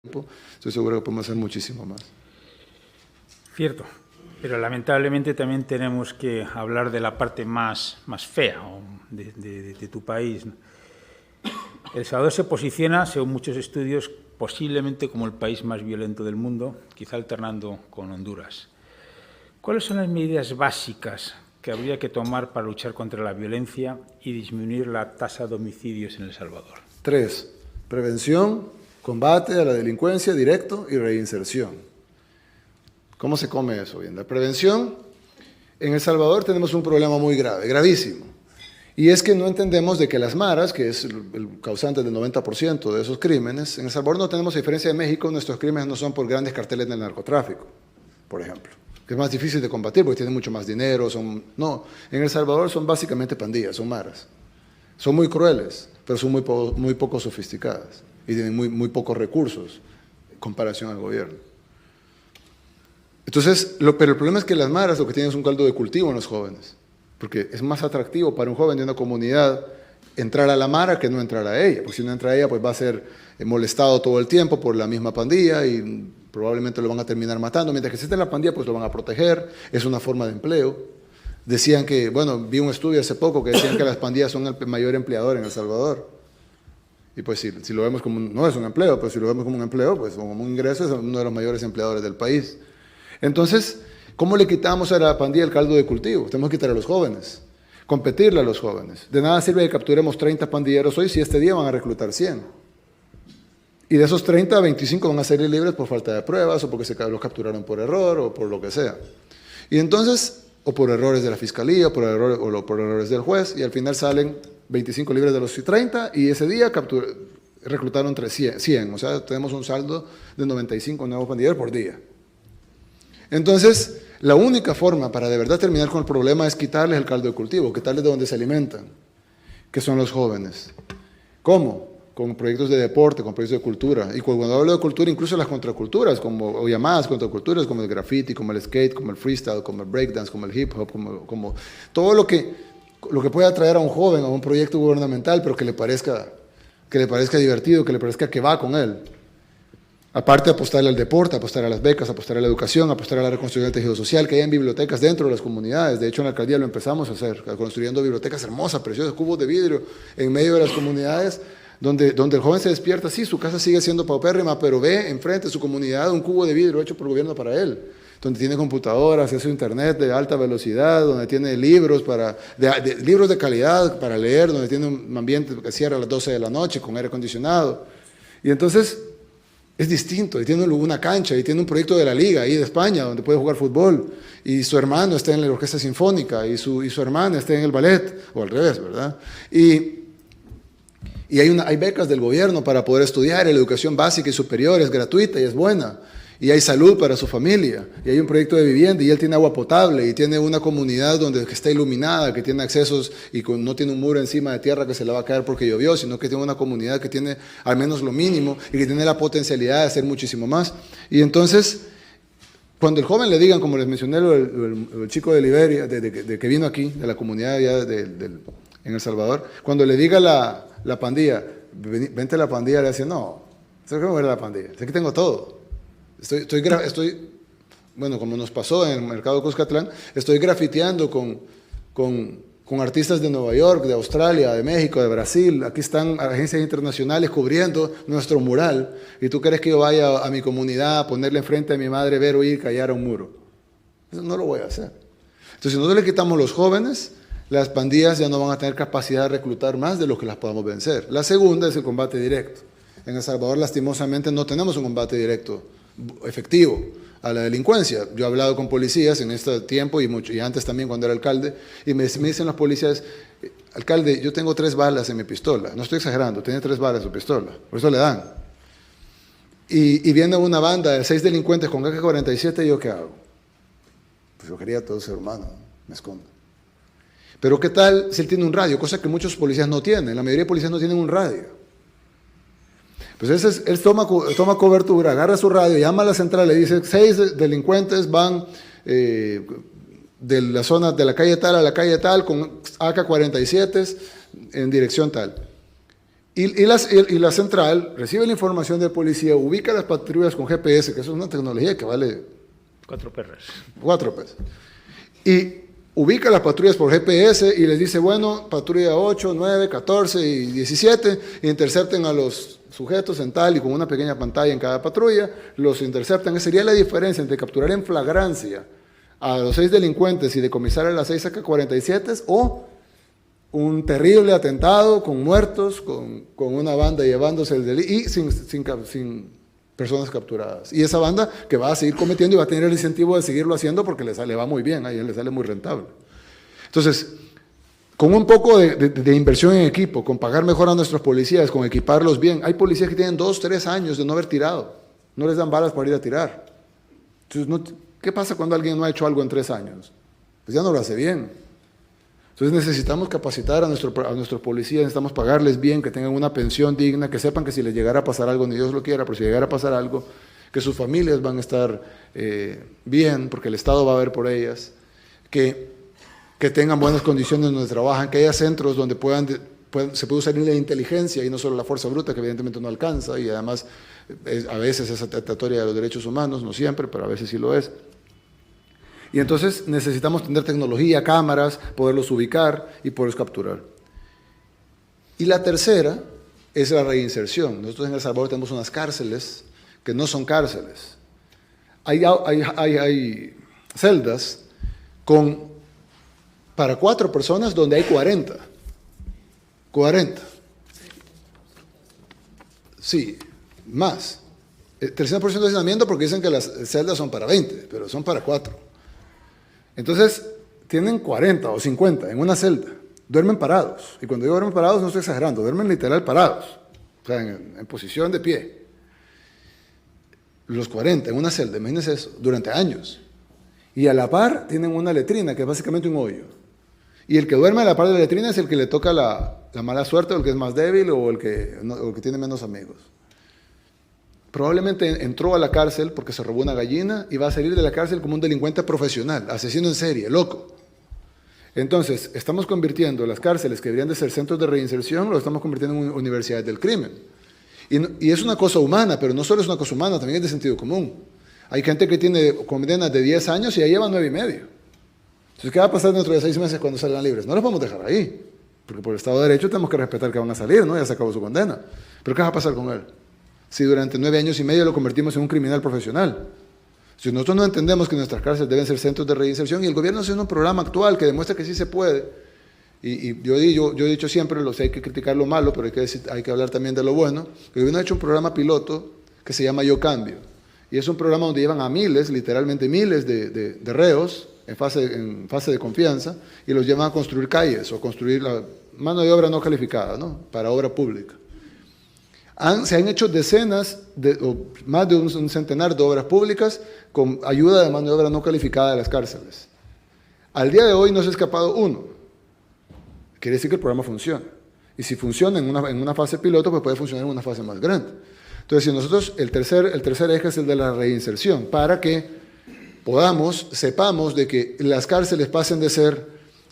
estoy seguro que podemos hacer muchísimo más. Cierto, pero lamentablemente también tenemos que hablar de la parte más fea de tu país. El Salvador se posiciona, según muchos estudios, posiblemente como el país más violento del mundo, quizá alternando con Honduras. ¿Cuáles son las medidas básicas que habría que tomar para luchar contra la violencia y disminuir la tasa de homicidios en El Salvador? 3. Prevención, combate a la delincuencia directo y reinserción. ¿Cómo se come eso? Bien, la prevención, en El Salvador tenemos un problema muy grave, gravísimo. Y es que no entendemos de que las maras, que es el causante del 90% de esos crímenes, en El Salvador no tenemos, a diferencia de México, nuestros crímenes no son por grandes carteles del narcotráfico, por ejemplo, que es más difícil de combatir porque tienen mucho más dinero. No, en El Salvador son básicamente pandillas, son maras. Son muy crueles, pero son muy poco sofisticadas y tienen muy pocos recursos en comparación al gobierno. Entonces, pero el problema es que las maras lo que tienen es un caldo de cultivo en los jóvenes, porque es más atractivo para un joven de una comunidad entrar a la mara que no entrar a ella, porque si no entra a ella pues va a ser molestado todo el tiempo por la misma pandilla y probablemente lo van a terminar matando, mientras que si está en la pandilla pues lo van a proteger, es una forma de empleo. Decían que, bueno, vi un estudio hace poco que decían que las pandillas son el mayor empleador en El Salvador. Y pues si lo vemos como, no es un empleo, pero si lo vemos como un empleo, pues como un ingreso es uno de los mayores empleadores del país. Entonces, ¿cómo le quitamos a la pandilla el caldo de cultivo? Tenemos que quitar a los jóvenes, competirle a los jóvenes. De nada sirve que capturemos 30 pandilleros hoy si este día van a reclutar 100. Y de esos 30, 25 van a salir libres por falta de pruebas o porque los capturaron por error o por lo que sea. Y entonces, o por errores de la fiscalía o por errores del juez, y al final salen 25 libres de los 30 y ese día reclutaron 100. O sea, tenemos un saldo de 95 nuevos pandilleros por día. Entonces, la única forma para de verdad terminar con el problema es quitarles el caldo de cultivo, quitarles de donde se alimentan, que son los jóvenes. ¿Cómo? Con proyectos de deporte, con proyectos de cultura. Y cuando hablo de cultura, incluso las contraculturas, o llamadas contraculturas, como el graffiti, como el skate, como el freestyle, como el breakdance, como el hip hop, como todo lo que puede atraer a un joven a un proyecto gubernamental, pero que le parezca divertido, que le parezca que va con él. Aparte de apostarle al deporte, apostar a las becas, apostar a la educación, apostar a la reconstrucción del tejido social, que hayan bibliotecas dentro de las comunidades. De hecho, en la alcaldía lo empezamos a hacer, construyendo bibliotecas hermosas, preciosas, cubos de vidrio en medio de las comunidades, donde el joven se despierta, sí, su casa sigue siendo paupérrima, pero ve enfrente de su comunidad un cubo de vidrio hecho por el gobierno para él, donde tiene computadoras, acceso a internet de alta velocidad, donde tiene libros libros de calidad para leer, donde tiene un ambiente que cierra a las 12 de la noche con aire acondicionado. Y entonces es distinto, y tiene una cancha, y tiene un proyecto de la Liga ahí de España, donde puede jugar fútbol, y su hermano está en la orquesta sinfónica, y su hermana está en el ballet, o al revés, ¿verdad? Y hay becas del gobierno para poder estudiar, y la educación básica y superior es gratuita y es buena, y hay salud para su familia, y hay un proyecto de vivienda, y él tiene agua potable, y tiene una comunidad que está iluminada, que tiene accesos, y no tiene un muro encima de tierra que se le va a caer porque llovió, sino que tiene una comunidad que tiene al menos lo mínimo, y que tiene la potencialidad de hacer muchísimo más. Y entonces, cuando el joven le digan, como les mencioné, el chico de Liberia, que vino aquí, de la comunidad allá en El Salvador, cuando le diga la pandilla, vente a la pandilla, le dice, no, ¿sabes cómo era la pandilla? Sé que tengo todo. Bueno, como nos pasó en el mercado de Cuscatlán, estoy grafiteando con artistas de Nueva York, de Australia, de México, de Brasil. Aquí están agencias internacionales cubriendo nuestro mural. ¿Y tú crees que yo vaya a mi comunidad a ponerle enfrente a mi madre, ver, oír, callar a un muro? Eso no lo voy a hacer. Entonces, si nosotros le quitamos los jóvenes, las pandillas ya no van a tener capacidad de reclutar más de lo que las podamos vencer. La segunda es el combate directo. En El Salvador, lastimosamente, no tenemos un combate directo efectivo a la delincuencia. Yo he hablado con policías en este tiempo y antes también cuando era alcalde, y me dicen los policías, alcalde, yo tengo 3 balas en mi pistola. No estoy exagerando, tiene 3 balas en su pistola. Por eso le dan. Y viene una banda de 6 delincuentes con AK-47, ¿y yo qué hago? Pues yo quería todo ser humano, me escondo. Pero ¿qué tal si él tiene un radio? Cosa que muchos policías no tienen. La mayoría de policías no tienen un radio. Pues él toma cobertura, agarra su radio, llama a la central, le dice, 6 delincuentes van de la zona de la calle tal a la calle tal con AK-47 en dirección tal. Y la central recibe la información de policía, ubica las patrullas con GPS, que eso es una tecnología que vale 4 perras. 4 pesos. Y ubica las patrullas por GPS y les dice, bueno, patrulla 8, 9, 14 y 17, intercepten a los sujetos en tal y con una pequeña pantalla en cada patrulla, los interceptan. Esa sería la diferencia entre capturar en flagrancia a los 6 delincuentes y decomisar a las 6 AK-47 o un terrible atentado con muertos, con una banda llevándose el delito y sin personas capturadas. Y esa banda que va a seguir cometiendo y va a tener el incentivo de seguirlo haciendo porque le va muy bien, a ella le sale muy rentable. Entonces, con un poco de inversión en equipo, con pagar mejor a nuestros policías, con equiparlos bien, hay policías que tienen 2, 3 años de no haber tirado, no les dan balas para ir a tirar. Entonces, ¿qué pasa cuando alguien no ha hecho algo en 3 años? Pues ya no lo hace bien. Entonces necesitamos capacitar a nuestros policías, necesitamos pagarles bien, que tengan una pensión digna, que sepan que si les llegara a pasar algo, ni Dios lo quiera, pero si llegara a pasar algo, que sus familias van a estar bien, porque el Estado va a ver por ellas, que tengan buenas condiciones donde trabajan, que haya centros donde se puede usar la inteligencia y no solo la fuerza bruta, que evidentemente no alcanza, y además a veces es atentatoria de los derechos humanos, no siempre, pero a veces sí lo es. Y entonces necesitamos tener tecnología, cámaras, poderlos ubicar y poderlos capturar. Y la tercera es la reinserción. Nosotros en El Salvador tenemos unas cárceles que no son cárceles. Hay celdas para 4 personas donde hay 40. 40. Sí, más. 300% de hacinamiento porque dicen que las celdas son para 20, pero son para 4. Entonces, tienen 40 o 50 en una celda, duermen parados. Y cuando digo duermen parados, no estoy exagerando, duermen literal parados, o sea, en posición de pie. Los 40 en una celda, imagínense eso, durante años. Y a la par tienen una letrina, que es básicamente un hoyo. Y el que duerme a la par de la letrina es el que le toca la mala suerte, o el que es más débil, o el que tiene menos amigos. Probablemente entró a la cárcel porque se robó una gallina y va a salir de la cárcel como un delincuente profesional, asesino en serie, loco. Entonces, estamos convirtiendo las cárceles que deberían de ser centros de reinserción, lo estamos convirtiendo en universidades del crimen. Y es una cosa humana, pero no solo es una cosa humana, también es de sentido común. Hay gente que tiene condenas de 10 años y ya lleva 9 y medio. Entonces, ¿qué va a pasar dentro de 6 meses cuando salgan libres? No los podemos dejar ahí, porque por el Estado de Derecho tenemos que respetar que van a salir, ¿no? Ya se acabó su condena. Pero ¿qué va a pasar con él? Si durante 9 años y medio lo convertimos en un criminal profesional. Si nosotros no entendemos que nuestras cárceles deben ser centros de reinserción, y el gobierno hace un programa actual que demuestra que sí se puede, y yo he dicho siempre, hay que criticar lo malo, pero hay que hablar también de lo bueno. El gobierno ha hecho un programa piloto que se llama Yo Cambio, y es un programa donde llevan a miles, literalmente miles de reos en fase de confianza, y los llevan a construir calles o construir la mano de obra no calificada, ¿no? Para obra pública. Se han hecho decenas, o más de un centenar de obras públicas con ayuda de mano de obra no calificada de las cárceles. Al día de hoy no se ha escapado uno. Quiere decir que el programa funciona. Y si funciona en una fase piloto, pues puede funcionar en una fase más grande. Entonces, si nosotros, el tercer eje es el de la reinserción, para que sepamos de que las cárceles pasen de ser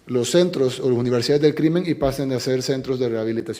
los centros o las universidades del crimen y pasen de ser centros de rehabilitación.